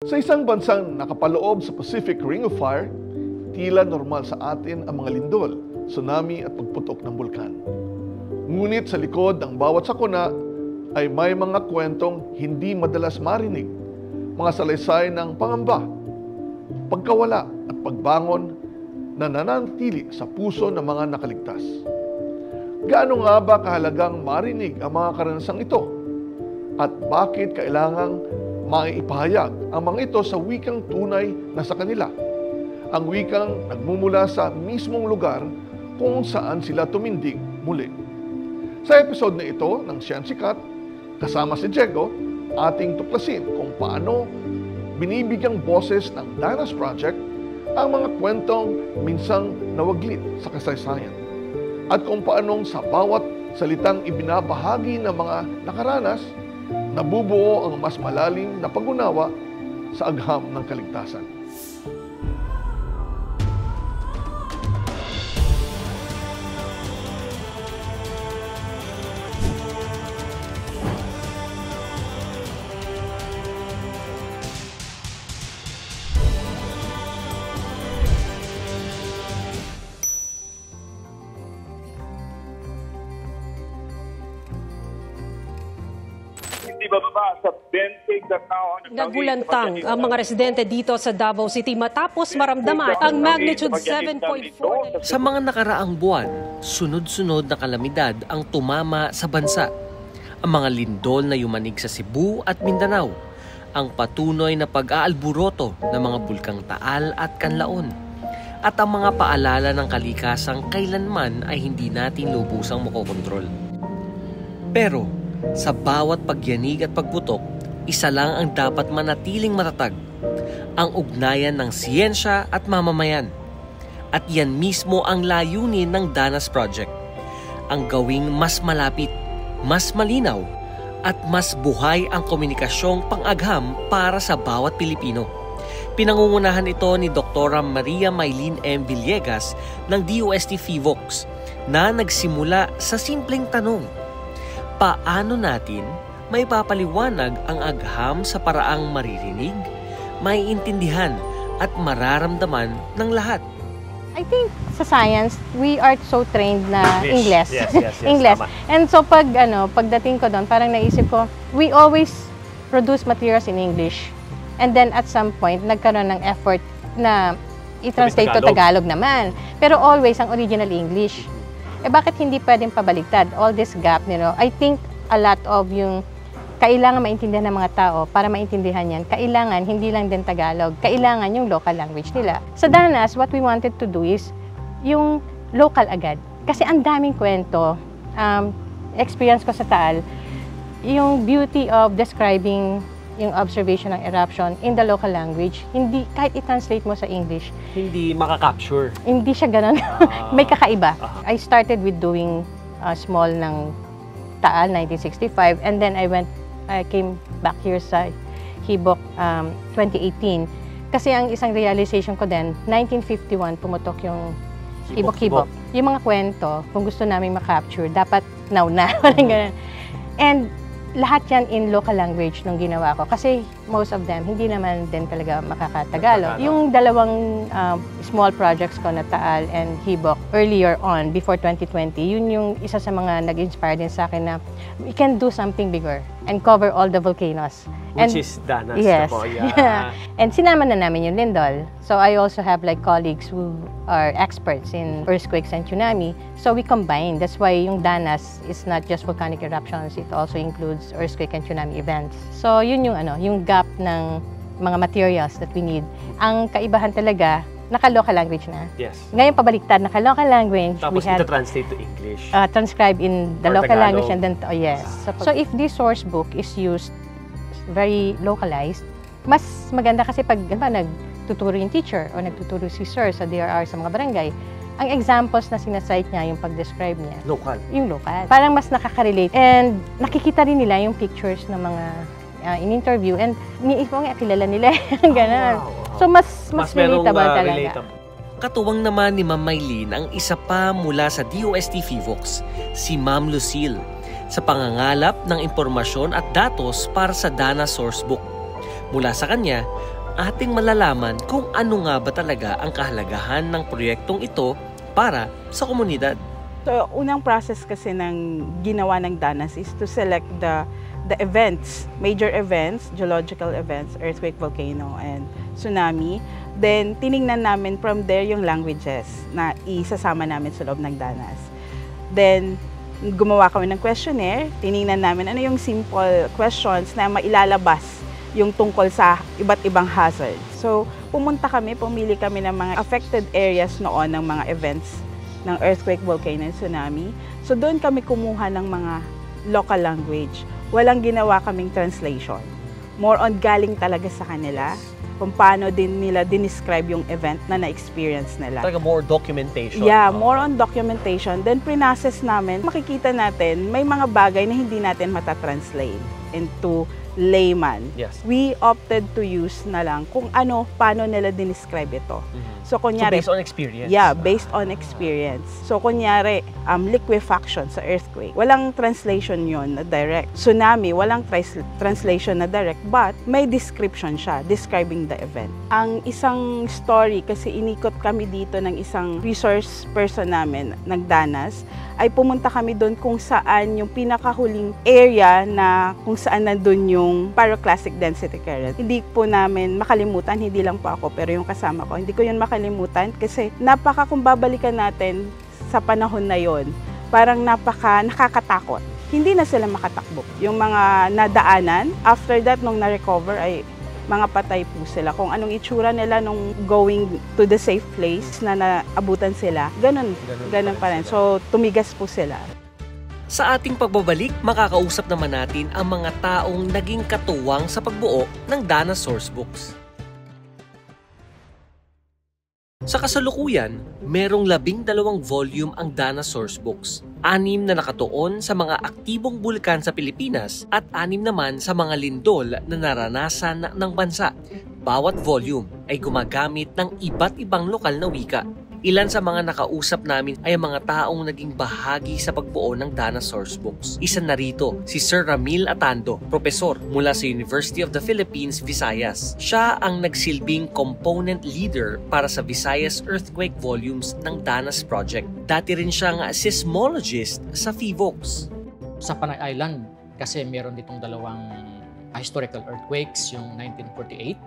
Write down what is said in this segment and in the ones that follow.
Sa isang bansang nakapaloob sa Pacific Ring of Fire, tila normal sa atin ang mga lindol, tsunami at pagputok ng bulkan. Ngunit sa likod ng bawat sakuna ay may mga kwentong hindi madalas marinig, mga salaysay ng pangamba, pagkawala at pagbangon na nananatili sa puso ng mga nakaligtas. Gaano nga ba kahalagang marinig ang mga karanasang ito? At bakit kailangang maipahayag ang mga ito sa wikang tunay na sa kanila? Ang wikang nagmumula sa mismong lugar kung saan sila tumindig muli. Sa episode na ito ng Siyan Sikat, kasama si Diego, ating tuklasin kung paano binibigyang boses ng Danas Project ang mga kwentong minsang nawaglit sa kasaysayan at kung paanong sa bawat salitang ibinabahagi ng mga nakaranas, nabubuo ang mas malalim na pag-unawa sa agham ng kaligtasan. Sa 20 katao. Nagulantang ang mga residente dito sa Davao City matapos maramdaman ang magnitude 7.4. Sa mga nakaraang buwan, sunod-sunod na kalamidad ang tumama sa bansa. Ang mga lindol na yumanig sa Cebu at Mindanao, ang patunoy na pag-aalburoto ng mga bulkang Taal at Canlaon, at ang mga paalala ng kalikasang kailanman ay hindi natin lubusang makokontrol. Pero sa bawat pagyanig at pagputok, isa lang ang dapat manatiling matatag, ang ugnayan ng siyensya at mamamayan. At yan mismo ang layunin ng Danas Project, ang gawing mas malapit, mas malinaw, at mas buhay ang komunikasyong pang-agham para sa bawat Pilipino. Pinangungunahan ito ni Dr. Maria Maylene M. Villegas ng DOST FIVOX na nagsimula sa simpleng tanong: paano natin may papaliwanag ang agham sa paraang maririnig, maiintindihan at mararamdaman ng lahat? I think sa science, we are so trained na English. Yes, English. tama. And so pagdating ko doon, parang naisip ko, we always produce materials in English. And then at some point, nagkaroon ng effort na i-translate to Tagalog naman. Pero always ang original English. Bakit hindi pwedeng pabaligtad? All this gap, I think a lot of yung kailangan maintindihan ng mga tao para maintindihan yan. Kailangan, hindi lang din Tagalog. Kailangan yung local language nila. Sa Danas, what we wanted to do is yung local agad. Kasi ang daming kwento. Experience ko sa Taal, yung beauty of describing yung observation ng eruption in the local language, hindi, kahit i-translate mo sa English, Hindi makakapture. hindi siya ganun. May kakaiba. I started with doing small ng Taal, 1965, and then I came back here sa Hibok 2018. Kasi ang isang realization ko din, 1951 pumutok yung Hibok-Hibok. Yung mga kwento, kung gusto namin makapture, dapat now na. And lahat yan in local language nung ginawa ko. Kasi most of them, hindi naman din talaga makakatagalog. Yung dalawang small projects ko na Taal and Hibok earlier on, before 2020, yun yung isa sa mga nag-inspire din sa akin na we can do something bigger and cover all the volcanoes. Which is Danas. Yes. Yeah. And sinama na namin yung lindol. So I also have like colleagues who are experts in earthquakes and tsunami. So we combine. That's why yung Danas is not just volcanic eruptions. It also includes earthquake and tsunami events. So yun yung yung gap ng mga materials that we need. Ang kaibahan talaga, naka-local language na. Yes. Ngayon pabaliktad, naka-local language. Tapos we have ita-translate to English. transcribe in the Or local Tagalog. language and then, yes. So if this source book is used very localized, mas maganda kasi pag nagtuturo yung teacher o nagtuturo si sir sa DRR sa mga barangay, ang examples na sinasite niya, yung pag-describe niya, Local. yung local. Parang mas nakaka-relate. And nakikita rin nila yung pictures ng mga in-interview and niipong kilala nila. Ganon. Wow. So mas relatable talaga. Relatable. Katuwang naman ni Ma'am Maylene ang isa pa mula sa DOST FIVOX, si Ma'am Lucille, sa pangangalap ng impormasyon at datos para sa Danas Sourcebook. Mula sa kanya, ating malalaman kung ano nga ba talaga ang kahalagahan ng proyektong ito para sa komunidad. So, unang process kasi ng ginawa ng DANAS is to select the events, major events, geological events, earthquake, volcano, and tsunami. Then, tiningnan namin from there yung languages na isasama namin sa loob ng DANAS. Then, gumawa kami ng questionnaire, tiningnan namin ano yung simple questions na mailalabas yung tungkol sa iba't ibang hazards. So, pumili kami ng mga affected areas noon ng mga events ng earthquake, volcano, and tsunami. So, doon kami kumuha ng mga local language. Walang ginawa kaming translation. More on galing talaga sa kanila kung paano din nila dinescribe yung event na na-experience nila. Talaga more documentation. Yeah, more on documentation. Then, pre-process namin, makikita natin may mga bagay na hindi natin matatranslate into layman. Yes. We opted to use na lang kung paano nila dinescribe ito. So, kunyari, based on experience? Yeah, based on experience. So, kunyari, liquefaction sa earthquake. Walang translation yon na direct. Tsunami, walang translation na direct, but may description siya, describing the event. Ang isang story, kasi inikot kami dito ng isang resource person namin, nagdanas, ay pumunta kami doon kung saan yung pinakahuling area na kung saan nandun yung pyroclastic density current. Hindi po namin makalimutan, hindi lang po ako, pero yung kasama ko, hindi ko yun makalimutan kasi kung babalikan natin sa panahon na yon, parang nakakatakot. Hindi na sila makatakbo. Yung mga nadaanan, after that, nung na-recover, ay mga patay po sila. Kung anong itsura nila nung going to the safe place na naabutan sila, ganun pa rin. So, tumigas po sila. Sa ating pagbabalik, makakausap naman natin ang mga taong naging katuwang sa pagbuo ng DANAS Sourcebooks. Sa kasalukuyan, merong 12 volume ang DANAS Sourcebooks. 6 na nakatuon sa mga aktibong bulkan sa Pilipinas at 6 naman sa mga lindol na naranasan ng bansa. Bawat volume ay gumagamit ng iba't ibang lokal na wika. Ilan sa mga nakausap namin ay mga taong naging bahagi sa pagbuo ng DANAS Sourcebooks. Isa na rito, si Sir Ramil Atando, profesor mula sa University of the Philippines, Visayas. Siya ang nagsilbing component leader para sa Visayas Earthquake Volumes ng DANAS Project. Dati rin siyang seismologist sa PHIVOLCS. Sa Panay Island, kasi meron ditong dalawang historical earthquakes, yung 1948,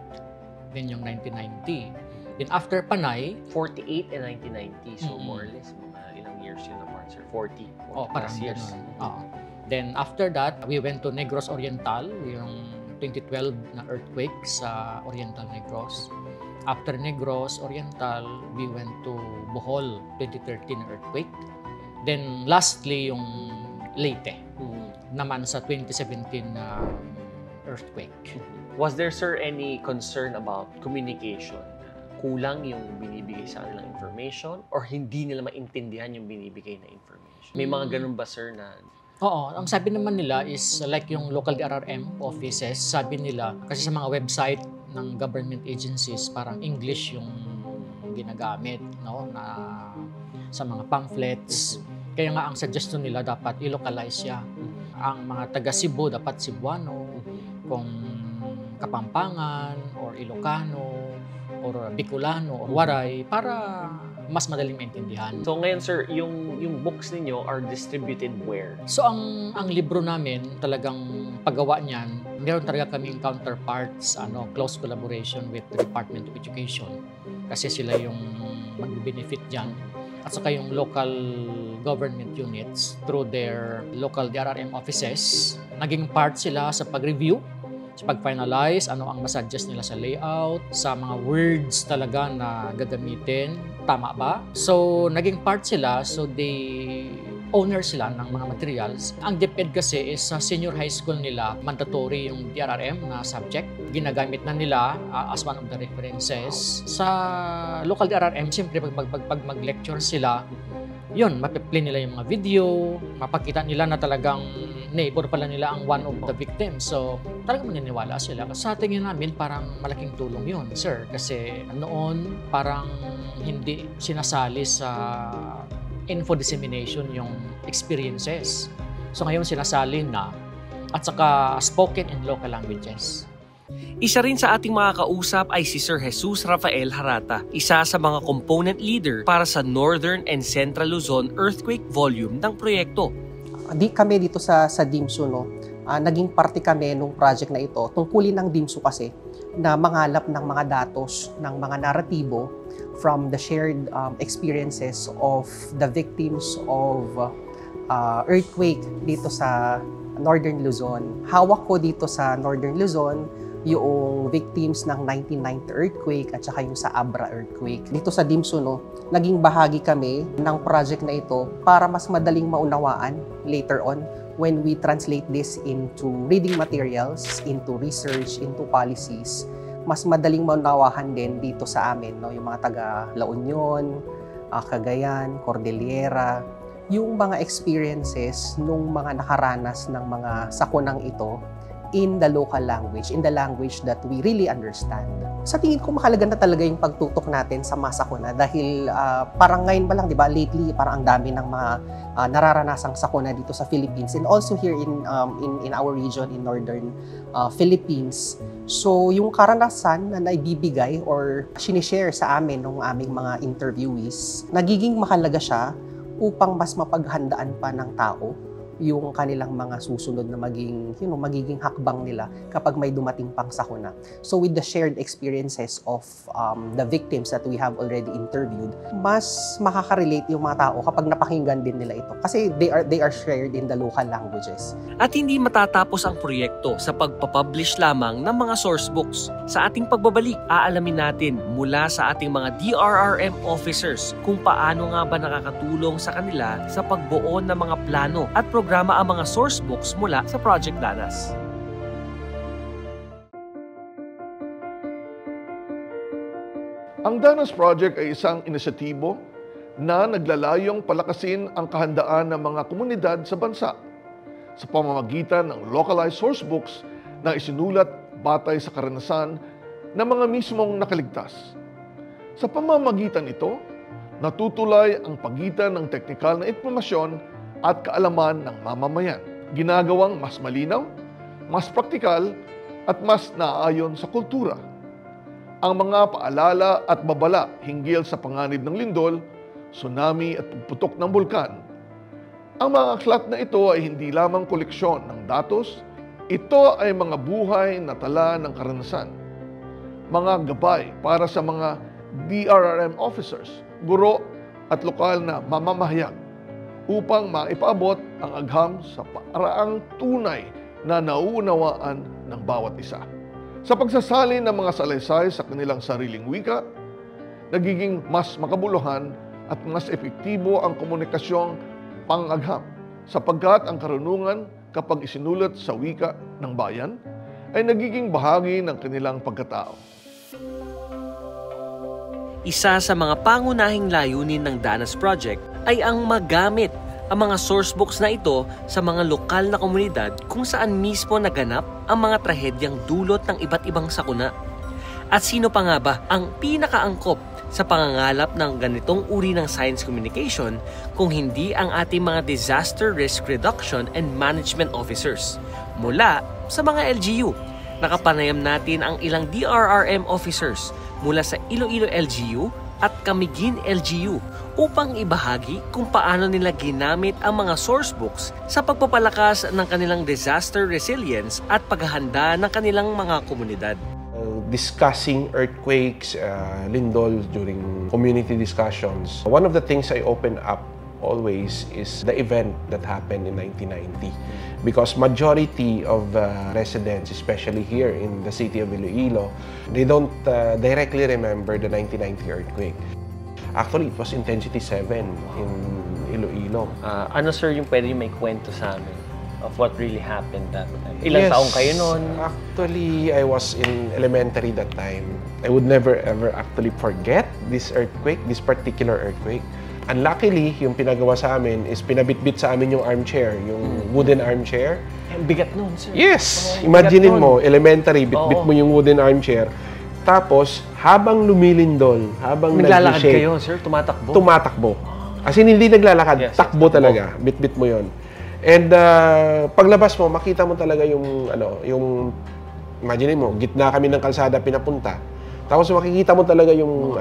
then yung 1990. Then after Panay, 48 and 1990, so more or less mga ilang years yun apart, sir? 40 parang years. Then after that, we went to Negros Oriental, yung 2012 na earthquake sa Oriental Negros. After Negros Oriental, we went to Bohol, 2013 earthquake. Then lastly, yung Leyte, naman sa 2017 earthquake. Was there, sir, any concern about communication? Kulang yung binibigay sa kanilang information or hindi nila maintindihan yung binibigay na information? May mga ganun ba, sir, na... Oo, ang sabi naman nila is like yung local DRRM offices, sabi nila, kasi sa mga website ng government agencies, parang English yung ginagamit, no, na sa mga pamphlets. Kaya nga ang suggestion nila dapat i-localize siya. Ang mga taga Cebu dapat Cebuano, kung Kapampangan or Ilocano or Bicolano or Waray para mas madaling maintindihan. So ngayon, sir, yung books ninyo are distributed where? So ang libro namin, talagang paggawa niyan, meron talaga kaming counterparts, close collaboration with the Department of Education kasi sila yung mag-benefit diyan. At saka yung local government units through their local DRRM offices, naging part sila sa pag-review, sa pag-finalize, ano ang masuggest nila sa layout, sa mga words talaga na gagamitin, tama ba? So, naging part sila, so they owner sila ng mga materials. Ang DepEd kasi is sa senior high school nila, mandatory yung DRRM na subject. Ginagamit na nila as one of the references. Sa local DRRM, siyempre pag mag-lecture sila, yun, mapiplay nila yung mga video, mapakita nila na talagang neighbor pala nila ang one of the victims. So, talagang maniniwala sila. Sa tingin namin, parang malaking tulong yun, sir. Kasi noon, parang hindi sinasali sa info dissemination yung experiences. So, ngayon sinasali na at saka spoken in local languages. Isa rin sa ating mga kausap ay si Sir Jesus Rafael Harata, isa sa mga component leader para sa Northern and Central Luzon Earthquake Volume ng proyekto. Kami dito sa DIMSU, naging parte kami nung project na ito. Tungkulin ng DIMSU kasi na mangalap ng mga datos, ng mga naratibo from the shared experiences of the victims of earthquake dito sa Northern Luzon. Hawak ko dito sa Northern Luzon yung victims ng 1990 earthquake at saka yung sa Abra earthquake. Dito sa DIMSU, naging bahagi kami ng project na ito para mas madaling maunawaan later on when we translate this into reading materials, into research, into policies. Mas madaling maunawahan din dito sa amin, yung mga taga La Union, Cagayan, Cordillera, yung mga experiences nung mga nakaranas ng mga sakunang ito in the local language, in the language that we really understand. Sa tingin ko mahalaga na talaga yung pagtutok natin sa mga sakuna dahil parang ngayon ba lang, di ba, lately parang ang dami ng mga nararanasang sakuna dito sa Philippines and also here in our region in Northern Philippines. So yung karanasan na naibibigay or sinishare sa amin ng aming mga interviewees, nagiging mahalaga siya upang mas mapaghandaan pa ng tao yung kanilang mga susunod na magiging hakbang nila kapag may dumating pang sakuna. So with the shared experiences of the victims that we have already interviewed, mas makaka-relate yung mga tao kapag napakinggan din nila ito kasi they are shared in the local languages. At hindi matatapos ang proyekto sa pagpapublish lamang ng mga source books. Sa ating pagbabalik, aalamin natin mula sa ating mga DRRM officers kung paano nga ba nakakatulong sa kanila sa pagbuo ng mga plano at programa ang mga source books mula sa Project Danas. Ang Danas Project ay isang inisyatibo na naglalayong palakasin ang kahandaan ng mga komunidad sa bansa sa pamamagitan ng localized source books na isinulat batay sa karanasan ng mga mismong nakaligtas. Sa pamamagitan ito, natutulay ang pagitan ng teknikal na impormasyon at kaalaman ng mamamayan. Ginagawang mas malinaw, mas praktikal, at mas naaayon sa kultura. Ang mga paalala at babala hinggil sa panganib ng lindol, tsunami at pagputok ng bulkan. Ang mga aklat na ito ay hindi lamang koleksyon ng datos, ito ay mga buhay na tala ng karanasan. Mga gabay para sa mga DRRM officers, guro at lokal na mamamahayag upang maipaabot ang agham sa paraang tunay na nauunawaan ng bawat isa. Sa pagsasalin ng mga salaysay sa kanilang sariling wika, nagiging mas makabuluhan at mas epektibo ang komunikasyong pang-agham sapagkat ang karunungan kapag isinulat sa wika ng bayan ay nagiging bahagi ng kanilang pagkatao. Isa sa mga pangunahing layunin ng Danas Project ay ang magamit ang mga source books na ito sa mga lokal na komunidad kung saan mismo naganap ang mga trahedyang dulot ng iba't ibang sakuna. At sino pa nga ba ang pinakaangkop sa pangangalap ng ganitong uri ng science communication kung hindi ang ating mga disaster risk reduction and management officers mula sa mga LGU. Nakapanayam natin ang ilang DRRM officers mula sa Iloilo LGU at Camiguin LGU upang ibahagi kung paano nila ginamit ang mga source books sa pagpapalakas ng kanilang disaster resilience at paghahanda ng kanilang mga komunidad. Discussing earthquakes, lindol during community discussions. One of the things I open up always is the event that happened in 1990 because majority of residents, especially here in the city of Iloilo, they don't directly remember the 1990 earthquake. Actually, it was intensity 7 in Iloilo. Ano sir yung pwede may kwento sa amin of what really happened that time? Ilang taong kayo noon? Actually, I was in elementary that time. I would never ever actually forget this earthquake, this particular earthquake. Unluckily, yung pinagawa sa amin is pinabitbit sa amin yung armchair, yung wooden armchair. Ang bigat nun, sir. Yes! Imaginein mo, elementary, bitbit mo yung wooden armchair. Tapos, habang lumilindol, habang naglalakad kayo, sir? Tumatakbo? Tumatakbo. As in, hindi naglalakad, takbo talaga. Bitbit mo yon. And paglabas mo, makita mo talaga yung Imagine mo, gitna kami ng kalsada pinapunta. Tapos makikita mo talaga yung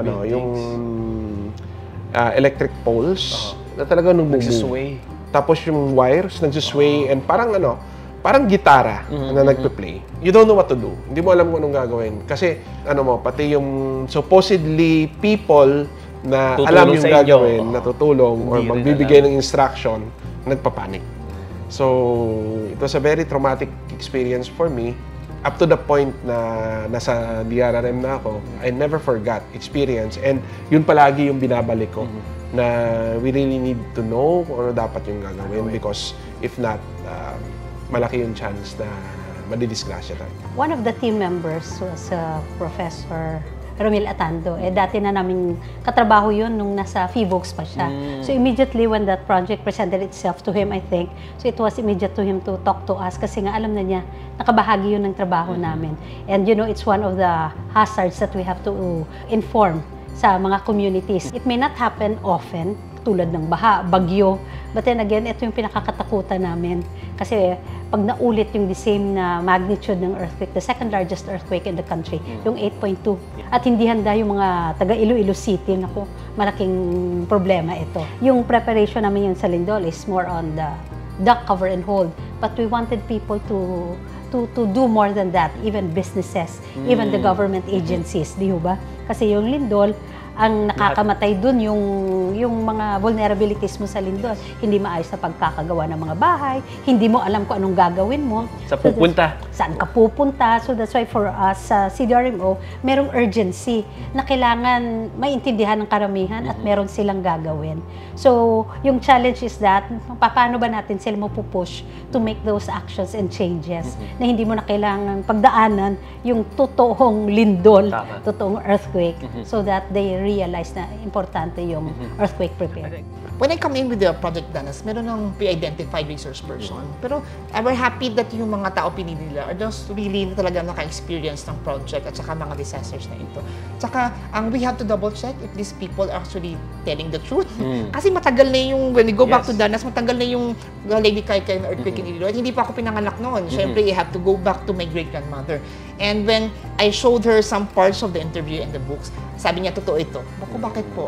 electric poles na talaga nagsusway. Tapos yung wires nagsusway and parang gitara na nagpe-play. You don't know what to do. Hindi mo alam kung anong gagawin. Kasi pati yung supposedly people na tutulong alam yung gagawin, natutulong or magbibigay ng instruction, nagpapanik. So, it was a very traumatic experience for me. Up to the point na nasa DRRM na ako, I never forgot experience. And yun palagi yung binabalik ko na we really need to know kung ano dapat yung gagawin because if not, malaki yung chance na madidisgrasya tayo. One of the team members was Professor Romel Atando. Dati na namin katrabaho yun nung nasa FIVOX pa siya. So immediately when that project presented itself to him, I think, so it was immediate to him to talk to us kasi nga alam na niya, nakabahagi yun ng trabaho namin. And it's one of the hazards that we have to inform sa mga communities. It may not happen often, tulad ng baha, bagyo, but then again, ito yung pinakakatakutan namin. Kasi pag naulit yung the same na magnitude ng earthquake, the second largest earthquake in the country, yung 8.2, at hindi handa yung mga taga Iloilo City, naku, malaking problema ito. Yung preparation namin yun sa Lindol is more on the duck cover and hold, but we wanted people to do more than that, even businesses, even the government agencies, di ba? Kasi yung Lindol, ang nakakamatay dun yung mga vulnerabilities mo sa Lindol. Hindi maayos na pagkakagawa ng mga bahay, hindi mo alam kung anong gagawin mo. Saan ka pupunta. So that's why for us sa CDRMO, merong urgency na kailangan maintindihan ng karamihan at meron silang gagawin. So yung challenge is that, paano ba natin sila mapupush to make those actions and changes na hindi mo na kailangan pagdaanan yung totoong lindol, totoong earthquake, so that they realize na importante yung earthquake preparedness. When I come in with the Project Danas, meron ng pre-identified resource person. Pero we're happy that yung mga tao pinili nila are just really talaga naka-experience ng project at saka mga disasters na ito. Tsaka, we have to double-check if these people are actually telling the truth. Kasi matagal na yung, when we go back to Danas, matagal na yung Lady Kaikai na earthquake in Iloilo. Hindi pa ako pinanganak noon. Siyempre, I have to go back to my great-grandmother. And when I showed her some parts of the interview and the books, sabi niya, totoo ito. Bakit po?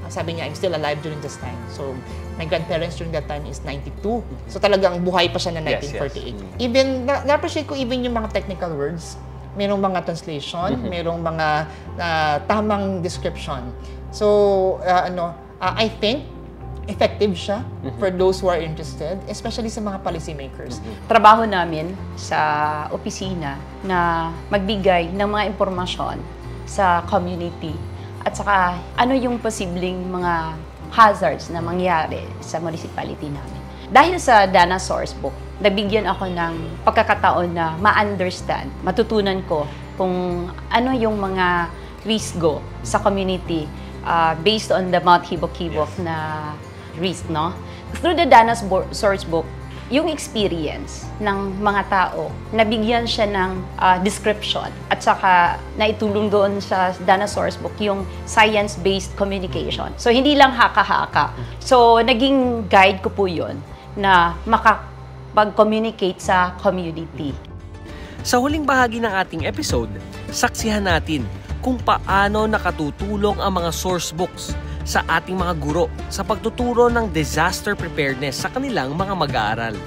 Sabi niya, I'm still alive during this time. So, my grandparents during that time is 92. So, talagang buhay pa siya na 1948. Even, na-appreciate ko even yung mga technical words. Merong mga translation, merong mga tamang description. So, I think, effective siya for those who are interested, especially sa mga policymakers. Trabaho namin sa opisina na magbigay ng mga impormasyon sa community at saka ano yung posibleng mga hazards na mangyari sa municipality namin. Dahil sa Dana Sourcebook, nabigyan ako ng pagkakataon na ma-understand, matutunan ko kung ano yung mga risgo sa community based on the Mount Hibok-Hibok na risk, no? Through the Dana Sourcebook, yung experience ng mga tao, nabigyan siya ng description at saka naitulong doon sa Dana Sourcebook yung science-based communication. So, hindi lang haka-haka. So, naging guide ko po yun na makapag-communicate sa community. Sa huling bahagi ng ating episode, saksihan natin kung paano nakatutulong ang mga source books sa ating mga guro sa pagtuturo ng disaster preparedness sa kanilang mga mag-aaral.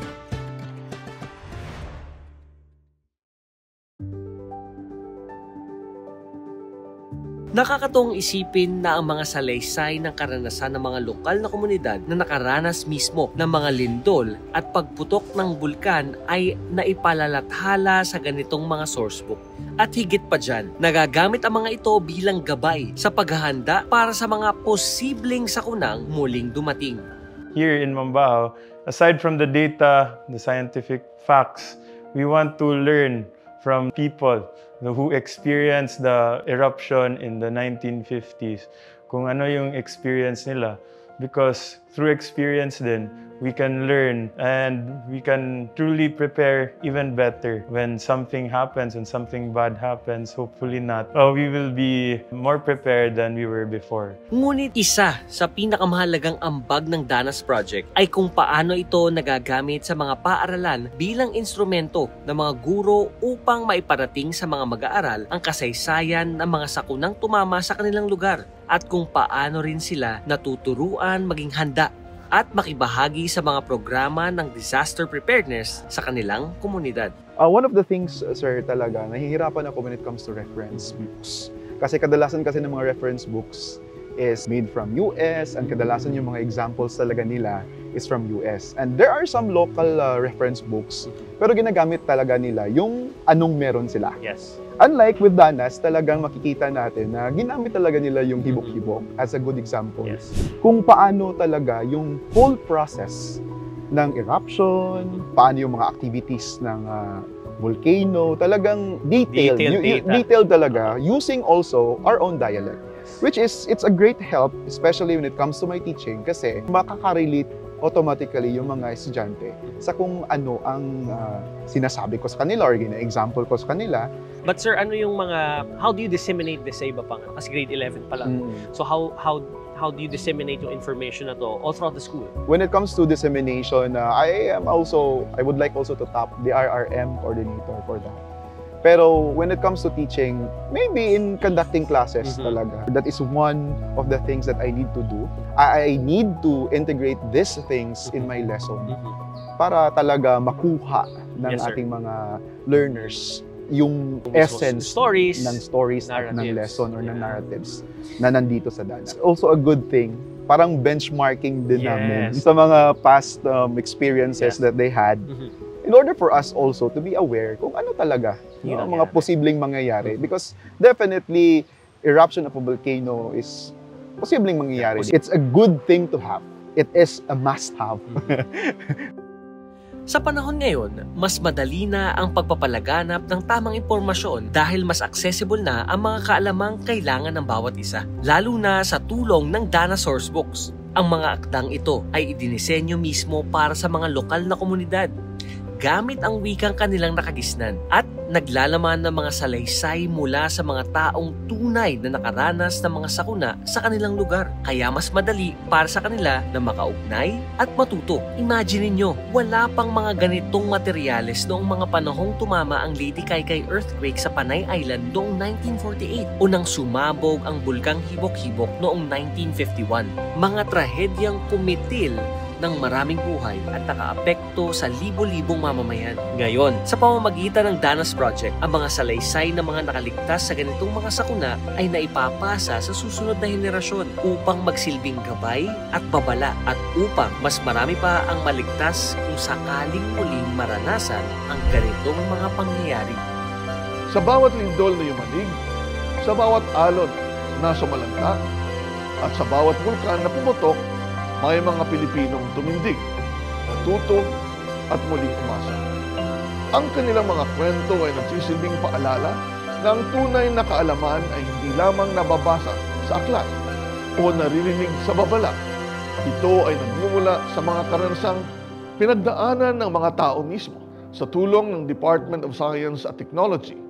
Nakakatuwang isipin na ang mga salaysay ng karanasan ng mga lokal na komunidad na nakaranas mismo ng mga lindol at pagputok ng bulkan ay naipalalathala sa ganitong mga sourcebook. At higit pa dyan, nagagamit ang mga ito bilang gabay sa paghahanda para sa mga posibleng sakunang muling dumating. Here in Mambaho, aside from the data, the scientific facts, we want to learn from people who experienced the eruption in the 1950s, kung ano yung experience nila. Because through experience then, we can learn and we can truly prepare even better when something happens and something bad happens. Hopefully not. We will be more prepared than we were before. Ngunit isa sa pinakamahalagang ambag ng Danas Project ay kung paano ito nagagamit sa mga paaralan bilang instrumento ng mga guro upang maiparating sa mga mag-aaral ang kasaysayan ng mga sakunang tumama sa kanilang lugar at kung paano rin sila natuturuan maging handa at makibahagi sa mga programa ng disaster preparedness sa kanilang komunidad. One of the things, sir, talaga, nahihirapan ako when it comes to reference books. Kasi kadalasan kasi ng mga reference books is made from US and kadalasan yung mga examples talaga nila is from US. And there are some local reference books, pero ginagamit talaga nila yung anong meron sila. Yes. Unlike with Danas, talagang makikita natin na ginamit talaga nila yung hibok-hibok as a good example. Yes. Kung paano talaga yung whole process ng eruption, paano yung mga activities ng volcano, talagang detailed talaga, using also our own dialect. Which is, it's a great help, especially when it comes to my teaching, kasi makaka-relate automatically yung mga estudyante sa kung ano ang sinasabi ko sa kanila or gina-example ko sa kanila. But sir, ano yung mga, how do you disseminate this sa iba pa nga? Kasi grade 11 pa lang. So how do you disseminate yung information na to all throughout the school? When it comes to dissemination, I would like also to tap the RRM coordinator for that. Pero when it comes to teaching, maybe in conducting classes talaga, that is one of the things that I need to do. I need to integrate these things in my lesson para talaga makuha ng ating mga learners yung essence ng stories ng lesson or ng narratives na nandito sa Danas. Also a good thing, parang benchmarking din namin sa mga past experiences that they had. In order for us also to be aware kung ano talaga yung mga posibleng mangyayari. Because definitely, eruption of a volcano is posibleng mangyayari. It's a good thing to have. It is a must-have. Sa panahon ngayon, mas madali na ang pagpapalaganap ng tamang impormasyon dahil mas accessible na ang mga kaalamang kailangan ng bawat isa, lalo na sa tulong ng Danas Sourcebooks. Ang mga akdang ito ay idinisenyo mismo para sa mga lokal na komunidad, gamit ang wikang kanilang nakagisnan at naglalaman ng mga salaysay mula sa mga taong tunay na nakaranas ng mga sakuna sa kanilang lugar. Kaya mas madali para sa kanila na makaugnay at matuto. Imagine niyo, wala pang mga ganitong materyales noong mga panahong tumama ang Lady Kaykay earthquake sa Panay Island noong 1948 o nang sumabog ang bulkang Hibok-Hibok noong 1951. Mga trahedyang kumitil ng maraming buhay at nakaapekto sa libo-libong mamamayan. Ngayon, sa pamamagitan ng Danas Project, ang mga salaysay ng mga nakaligtas sa ganitong mga sakuna ay naipapasa sa susunod na henerasyon upang magsilbing gabay at babala at upang mas marami pa ang maligtas kung sakaling muling maranasan ang ganitong mga pangyayari. Sa bawat lindol na yumanig, sa bawat alon na sumalanta, at sa bawat bulkan na pumutok, may mga Pilipinong tumindig, natuto at muling umasa. Ang kanilang mga kwento ay nagsisilbing paalala na ang tunay na kaalaman ay hindi lamang nababasa sa aklat o naririnig sa babala. Ito ay nagmumula sa mga karanasang pinagdaanan ng mga tao mismo sa tulong ng Department of Science at Technology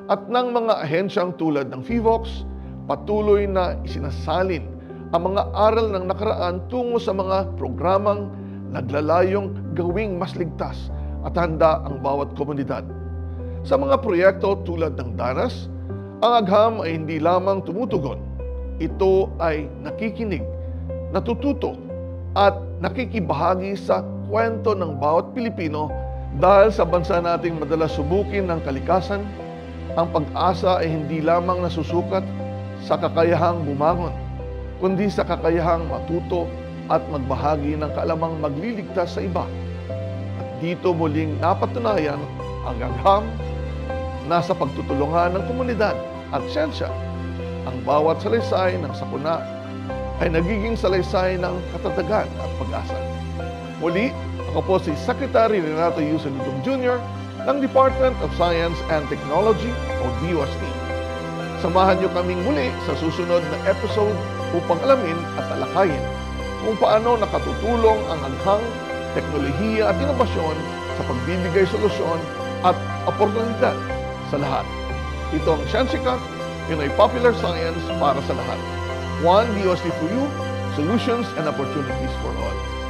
at ng mga ahensyang tulad ng PHIVOLCS, patuloy na isinasalin ang mga aral ng nakaraan tungo sa mga programang naglalayong gawing mas ligtas at handa ang bawat komunidad. Sa mga proyekto tulad ng Danas, ang agham ay hindi lamang tumutugon. Ito ay nakikinig, natututo at nakikibahagi sa kwento ng bawat Pilipino dahil sa bansa nating madalas subukin ng kalikasan, ang pag-asa ay hindi lamang nasusukat sa kakayahang bumangon, kundi sa kakayahang matuto at magbahagi ng kaalamang magliligtas sa iba. At dito muling napatunayan ang agham nasa pagtutulungan ng komunidad at siyensya. Ang bawat salaysay ng sakuna ay nagiging salaysay ng katatagan at pag-asa. Muli, ako po si Secretary Renato Yusen Lutong Jr. ng Department of Science and Technology o DOST. Samahan niyo kaming muli sa susunod na episode upang alamin at talakayin kung paano nakatutulong ang agham teknolohiya at inobasyon sa pagbibigay solusyon at oportunidad sa lahat. Ito ang Sciensica, Pinoy Popular Science para sa lahat. One DOST for you, solutions and opportunities for all.